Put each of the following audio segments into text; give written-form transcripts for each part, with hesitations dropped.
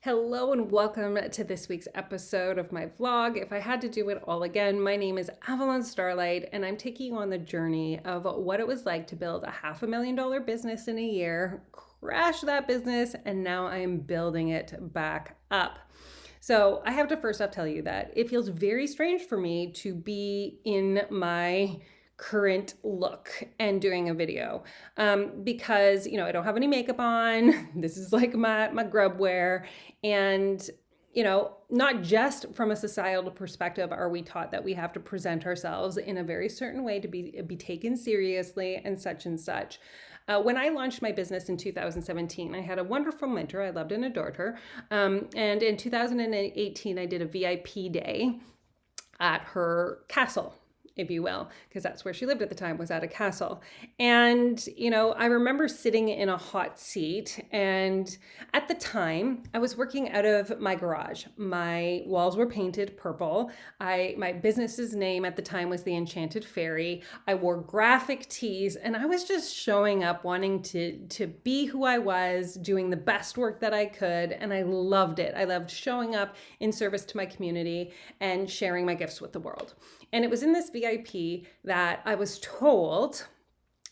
Hello and welcome to this week's episode of my vlog. If I had to do it all again, my name is Avalon Starlight and I'm taking you on the journey of what it was like to build a $500,000 business in a year, crash that business, and now I am building it back up. So I have to first off tell you that it feels very strange for me to be in my current look and doing a video because I don't have any makeup on. This is like my grub wear, and not just from a societal perspective are we taught that we have to present ourselves in a very certain way to be taken seriously and such and such. When I launched my business in 2017, I had a wonderful mentor. I loved and adored her. And in 2018, I did a VIP day at her castle, if you will, because that's where she lived at the time, was at a castle. And, I remember sitting in a hot seat, and at the time I was working out of my garage. My walls were painted purple. My business's name at the time was the Enchanted Fairy. I wore graphic tees, and I was just showing up wanting to be who I was, doing the best work that I could, and I loved it. I loved showing up in service to my community and sharing my gifts with the world. And it was in this VIP that I was told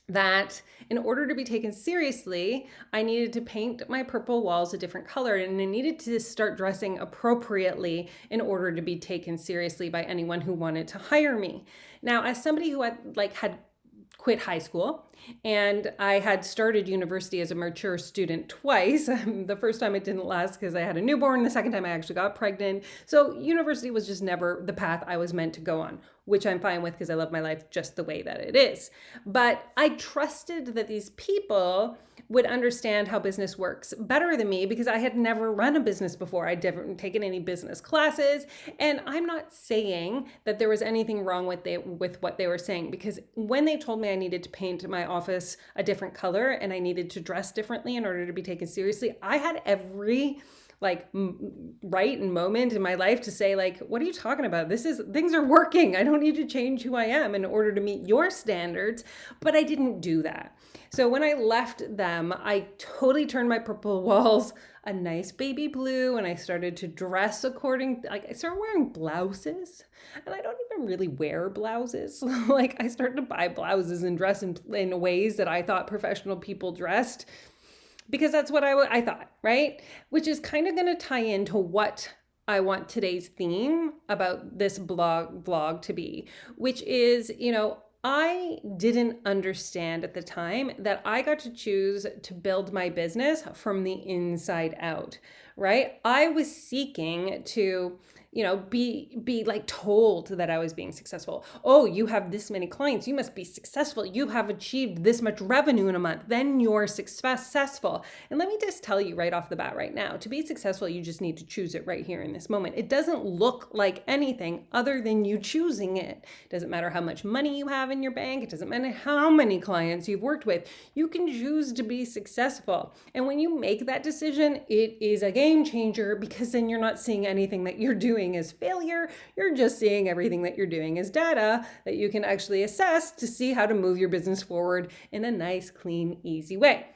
that in order to be taken seriously, I needed to paint my purple walls a different color, and I needed to start dressing appropriately in order to be taken seriously by anyone who wanted to hire me. Now, as somebody who had quit high school, and I had started university as a mature student twice. The first time it didn't last because I had a newborn. The second time I actually got pregnant. So university was just never the path I was meant to go on, which I'm fine with because I love my life just the way that it is. But I trusted that these people would understand how business works better than me because I had never run a business before. I'd never taken any business classes. And I'm not saying that there was anything wrong with what they were saying, because when they told me I needed to paint my office a different color and I needed to dress differently in order to be taken seriously, I had every right and moment in my life to say, what are you talking about? Things are working. I don't need to change who I am in order to meet your standards. But I didn't do that. So when I left them, I totally turned my purple walls a nice baby blue, and I started to dress I started wearing blouses, and I don't even really wear blouses. I started to buy blouses and dress in ways that I thought professional people dressed, because that's what I thought, right? Which is kind of going to tie into what I want today's theme about this vlog to be, which is, I didn't understand at the time that I got to choose to build my business from the inside out, right? I was seeking to be told that I was being successful. Oh, you have this many clients, you must be successful. You have achieved this much revenue in a month, then you're successful. And let me just tell you right off the bat right now, to be successful, you just need to choose it right here in this moment. It doesn't look like anything other than you choosing it. It doesn't matter how much money you have in your bank. It doesn't matter how many clients you've worked with. You can choose to be successful. And when you make that decision, it is a game changer, because then you're not seeing anything that you're doing as failure. You're just seeing everything that you're doing as data that you can actually assess to see how to move your business forward in a nice, clean, easy way.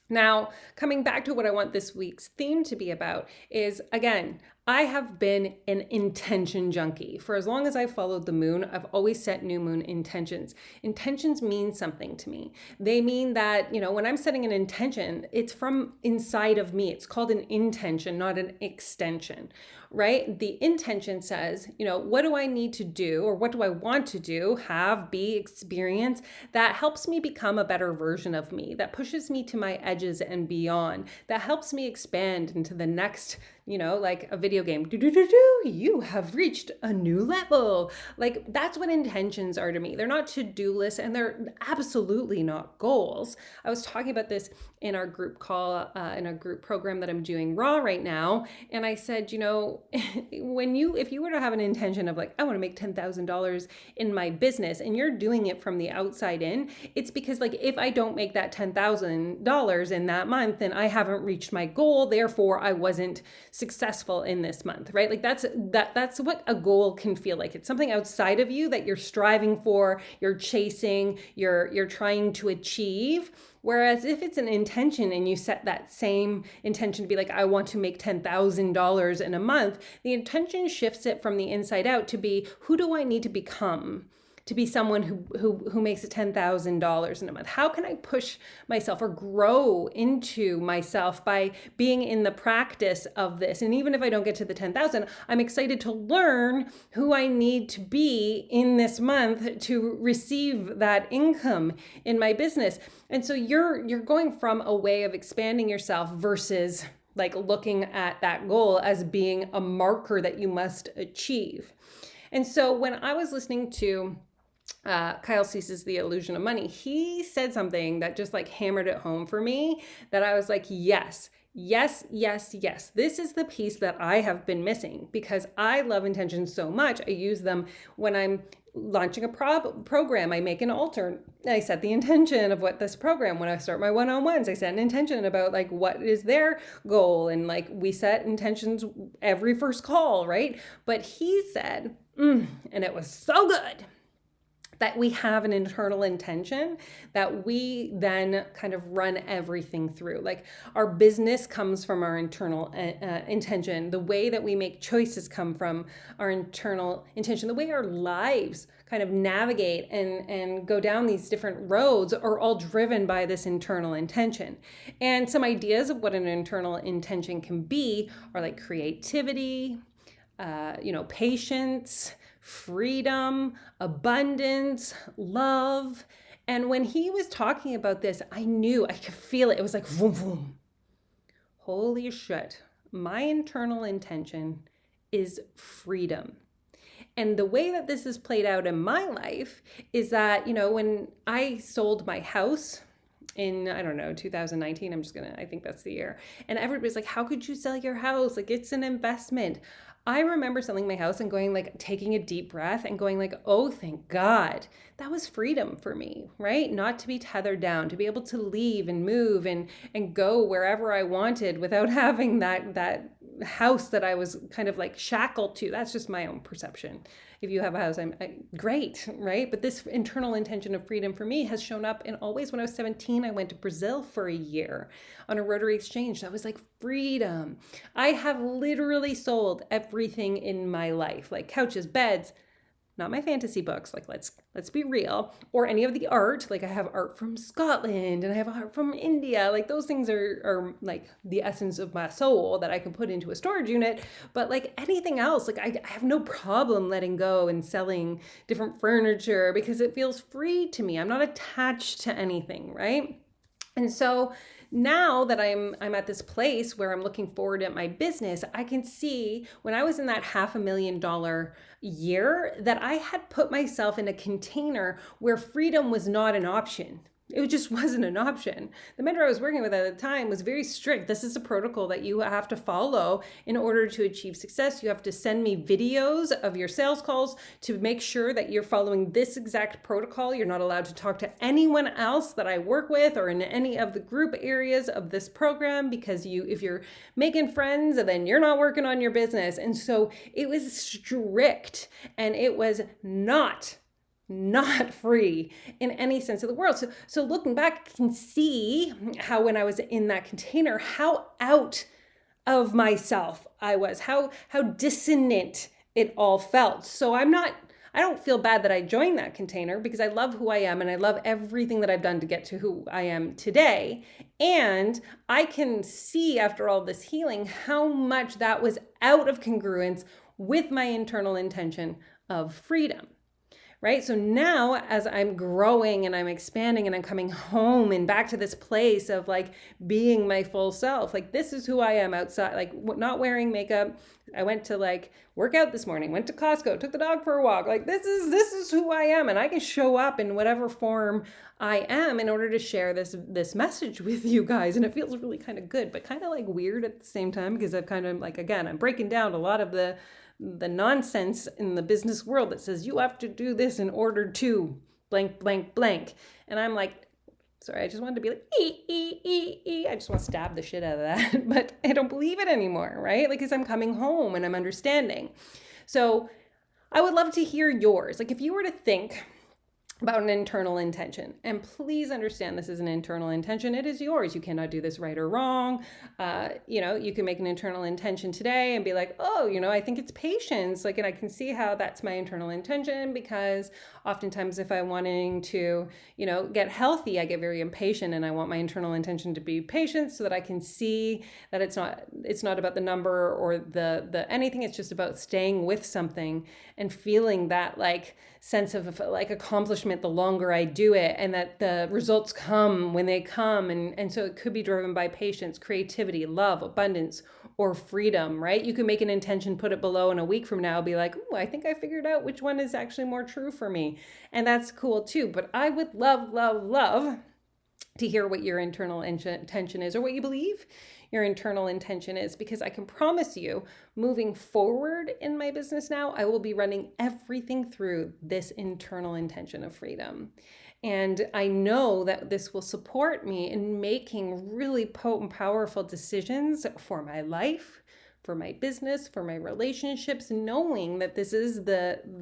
Now, coming back to what I want this week's theme to be about is, again, I have been an intention junkie. For as long as I've followed the moon, I've always set new moon intentions. Intentions mean something to me. They mean that, when I'm setting an intention, it's from inside of me. It's called an intention, not an extension, right? The intention says, what do I need to do, or what do I want to do, experience that helps me become a better version of me, that pushes me to my edges and beyond, that helps me expand into the next, like a video game, you have reached a new level. That's what intentions are to me. They're not to-do lists, and they're absolutely not goals. I was talking about this in our group call, in a group program that I'm doing raw right now. And I said, if you were to have an intention of I want to make $10,000 in my business, and you're doing it from the outside in, it's because if I don't make that $10,000 in that month, then I haven't reached my goal. Therefore, I wasn't successful in this month, right? Like that's what a goal can feel like. It's something outside of you that you're striving for, you're chasing, you're trying to achieve. Whereas if it's an intention and you set that same intention to be like, I want to make $10,000 in a month, the intention shifts it from the inside out to be, who do I need to become to be someone who makes $10,000 in a month? How can I push myself or grow into myself by being in the practice of this? And even if I don't get to the 10,000, I'm excited to learn who I need to be in this month to receive that income in my business. And so you're going from a way of expanding yourself versus like looking at that goal as being a marker that you must achieve. And so when I was listening to Kyle Cease's The Illusion of Money, he said something that just like hammered it home for me, that I was like, yes. This is the piece that I have been missing, because I love intentions so much. I use them when I'm launching a program. I make an altar. I set the intention of what this program, when I start my one-on-ones, I set an intention about like what is their goal. And like we set intentions every first call, right? But he said, and it was so good, that we have an internal intention that we then kind of run everything through. Like our business comes from our internal intention. The way that we make choices come from our internal intention. The way our lives kind of navigate and go down these different roads are all driven by this internal intention. And some ideas of what an internal intention can be are like creativity, patience, freedom, abundance, love. And when he was talking about this, I knew, I could feel it. It was like, vroom, vroom. Holy shit. My internal intention is freedom. And the way that this is played out in my life is that, when I sold my house in, 2019, I think that's the year. And everybody's like, how could you sell your house? Like, it's an investment. I remember selling my house and going like, taking a deep breath and going like, oh, thank God. That was freedom for me, right? Not to be tethered down, to be able to leave and move and go wherever I wanted without having that house that I was kind of like shackled to. That's just my own perception. If you have a house, I'm great, right? But this internal intention of freedom for me has shown up in always. When I was 17, I went to Brazil for a year on a Rotary Exchange. That was like freedom. I have literally sold everything in my life, like couches, beds, not my fantasy books, like let's be real, or any of the art. Like I have art from Scotland and I have art from India. Like those things are like the essence of my soul that I can put into a storage unit. But like anything else, like I have no problem letting go and selling different furniture because it feels free to me. I'm not attached to anything, right? And so now that I'm at this place where I'm looking forward at my business, I can see when I was in that $500,000 year that I had put myself in a container where freedom was not an option. It just wasn't an option. The mentor I was working with at the time was very strict. This is a protocol that you have to follow in order to achieve success. You have to send me videos of your sales calls to make sure that you're following this exact protocol. You're not allowed to talk to anyone else that I work with or in any of the group areas of this program, because if you're making friends, then you're not working on your business. And so it was strict, and it was not free in any sense of the world. So looking back, I can see how when I was in that container, how out of myself I was, how dissonant it all felt. So I don't feel bad that I joined that container, because I love who I am and I love everything that I've done to get to who I am today. And I can see after all this healing how much that was out of congruence with my internal intention of freedom. Right? So now as I'm growing and I'm expanding and I'm coming home and back to this place of like being my full self, like this is who I am outside, like not wearing makeup. I went to like work out this morning, went to Costco, took the dog for a walk. Like this is who I am, and I can show up in whatever form I am in order to share this message with you guys. And it feels really kind of good, but kind of like weird at the same time, because I've kind of like, again, I'm breaking down a lot of the nonsense in the business world that says you have to do this in order to blank, blank, blank. And I'm like, Sorry, I just wanted to be like, I just want to stab the shit out of that. But I don't believe it anymore, right? Like, because I'm coming home and I'm understanding. So I would love to hear yours. Like, if you were to think about an internal intention. And please understand this is an internal intention. It is yours. You cannot do this right or wrong. You can make an internal intention today and be like, oh, I think it's patience. Like, and I can see how that's my internal intention, because oftentimes if I'm wanting to, get healthy, I get very impatient, and I want my internal intention to be patient so that I can see that it's not about the number or the anything. It's just about staying with something and feeling that like sense of like accomplishment the longer I do it, and that the results come when they come. And so it could be driven by patience, creativity, love, abundance, or freedom, right? You can make an intention, put it below, and a week from now be like, oh, I think I figured out which one is actually more true for me. And that's cool too. But I would love, love, love to hear what your internal intention is, or what you believe your internal intention is, because I can promise you, moving forward in my business now, I will be running everything through this internal intention of freedom. And I know that this will support me in making really potent, powerful decisions for my life, for my business, for my relationships, knowing that this is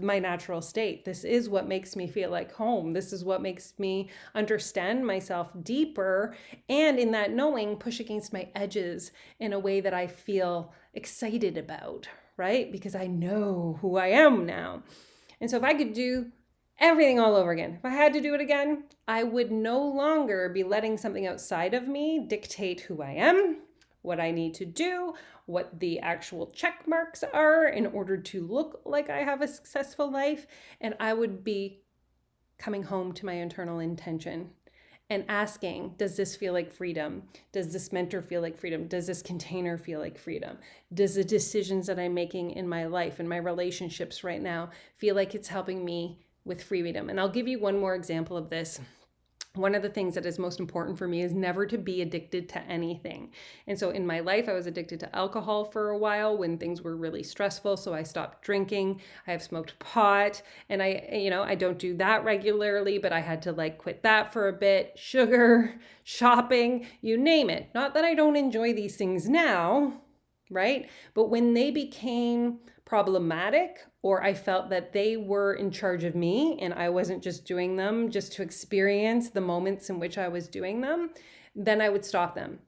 my natural state. This is what makes me feel like home. This is what makes me understand myself deeper. And in that knowing, push against my edges in a way that I feel excited about, right? Because I know who I am now. And so if I could do everything all over again, if I had to do it again, I would no longer be letting something outside of me dictate who I am, what I need to do, what the actual check marks are in order to look like I have a successful life. And I would be coming home to my internal intention and asking, does this feel like freedom? Does this mentor feel like freedom? Does this container feel like freedom? Does the decisions that I'm making in my life and my relationships right now feel like it's helping me with freedom? And I'll give you one more example of this. One of the things that is most important for me is never to be addicted to anything. And so in my life, I was addicted to alcohol for a while when things were really stressful. So I stopped drinking. I have smoked pot, and I don't do that regularly, but I had to like quit that for a bit. Sugar, shopping, you name it. Not that I don't enjoy these things now, right? But when they became problematic, or I felt that they were in charge of me and I wasn't just doing them just to experience the moments in which I was doing them, then I would stop them.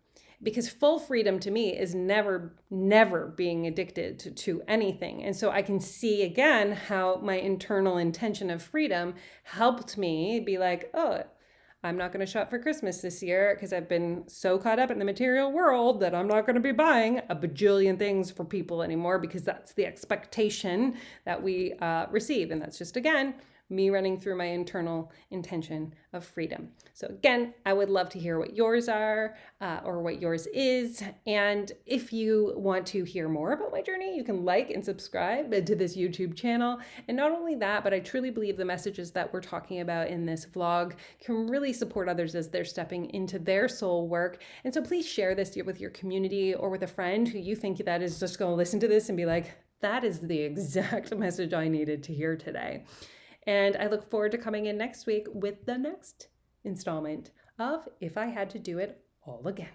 Because full freedom to me is never being addicted to anything. And so I can see again how my internal intention of freedom helped me be like, oh, I'm not going to shop for Christmas this year because I've been so caught up in the material world that I'm not going to be buying a bajillion things for people anymore, because that's the expectation that we receive. And that's just, again, me running through my internal intention of freedom. So again, I would love to hear what yours are or what yours is. And if you want to hear more about my journey, you can like and subscribe to this YouTube channel. And not only that, but I truly believe the messages that we're talking about in this vlog can really support others as they're stepping into their soul work. And so please share this with your community or with a friend who you think that is just going to listen to this and be like, that is the exact message I needed to hear today. And I look forward to coming in next week with the next installment of If I Had to Do It All Again.